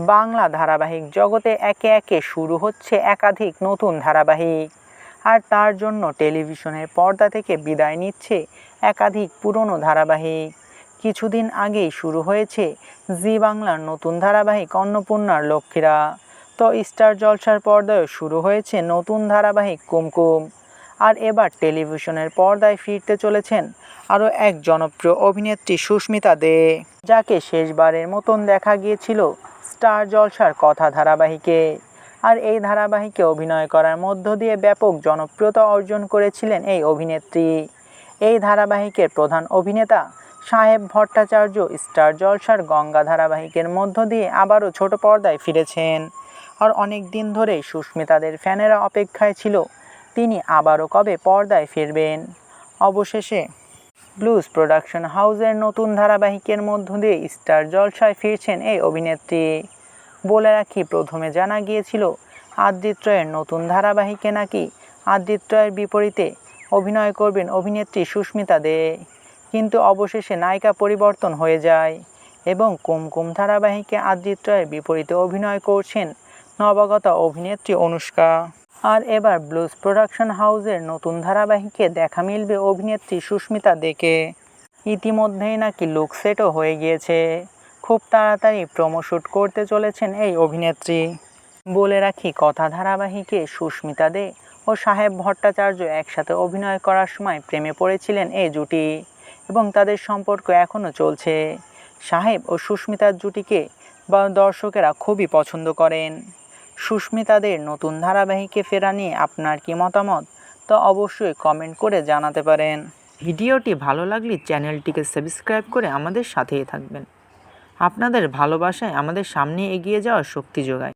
বাংলা ধারাবাহিক জগতে একে একে শুরু হচ্ছে একাধিক নতুন ধারাবাহিক, আর তার জন্য টেলিভিশনের পর্দা থেকে বিদায় নিচ্ছে একাধিক পুরনো ধারাবাহিক। কিছুদিন আগেই শুরু হয়েছে জি বাংলার নতুন ধারাবাহিক অন্নপূর্ণার লক্ষ্মীরা। তো স্টার জলসার পর্দায় শুরু হয়েছে নতুন ধারাবাহিক কুমকুম। আর এবার টেলিভিশনের পর্দায় ফিরতে চলেছেন আরও এক জনপ্রিয় অভিনেত্রী সুস্মিতা দে, যাকে শেষবারের মতন দেখা গিয়েছিল স্টার জলসার কথা ধারাবাহিকে। আর এই ধারাবাহিকে অভিনয় করার মধ্য দিয়ে ব্যাপক জনপ্রিয়তা অর্জন করেছিলেন এই অভিনেত্রী। এই ধারাবাহিকের প্রধান অভিনেতা সাহেব ভট্টাচার্য স্টার জলসার গঙ্গা ধারাবাহিকের মধ্য দিয়ে আবারও ছোট পর্দায় ফিরেছেন। আর অনেক দিন ধরেই সুস্মিতাদের ফ্যানেরা অপেক্ষায় ছিল তিনি আবারও কবে পর্দায় ফিরবেন। অবশেষে ব্লুজ প্রোডাকশন হাউসের নতুন ধারাবাহিকের মধ্য দিয়ে স্টার জলসায় ফিরছেন এই অভিনেত্রী। বলে রাখি, প্রথমে জানা গিয়েছিল আদিত্য রয়ের নতুন ধারাবাহিকে নাকি আদিত্য রয়ের বিপরীতে অভিনয় করবেন অভিনেত্রী সুস্মিতা দে, কিন্তু অবশেষে নায়িকা পরিবর্তন হয়ে যায় এবং কুমকুম ধারাবাহিকে আদিত্য রয়ের বিপরীতে অভিনয় করছেন নবাগত অভিনেত্রী অনুষ্কা। আর এবার ব্লুজ প্রোডাকশন হাউসের নতুন ধারাবাহিকে দেখা মিলবে অভিনেত্রী সুস্মিতা দেকে। ইতিমধ্যেই নাকি লুক সেটও হয়ে গিয়েছে। খুব তাড়াতাড়ি প্রোমো শ্যুট করতে চলেছেন এই অভিনেত্রী। বলে রাখি, কথা ধারাবাহিকে সুস্মিতা দে ও সাহেব ভট্টাচার্য একসাথে অভিনয় করার সময় প্রেমে পড়েছিলেন এই জুটি এবং তাদের সম্পর্ক এখনও চলছে। সাহেব ও সুস্মিতার জুটিকে দর্শকেরা খুবই পছন্দ করেন। সুস্মিতাদের নতুন ধারাবাহিকে ফেরা নিয়ে আপনার কি মতামত, তা অবশ্যই কমেন্ট করে জানাতে পারেন। ভিডিওটি ভালো লাগলে চ্যানেলটিকে সাবস্ক্রাইব করে আমাদের সাথেই থাকবেন। আপনাদের ভালোবাসায় আমাদের সামনে এগিয়ে যাওয়ার শক্তি যোগায়।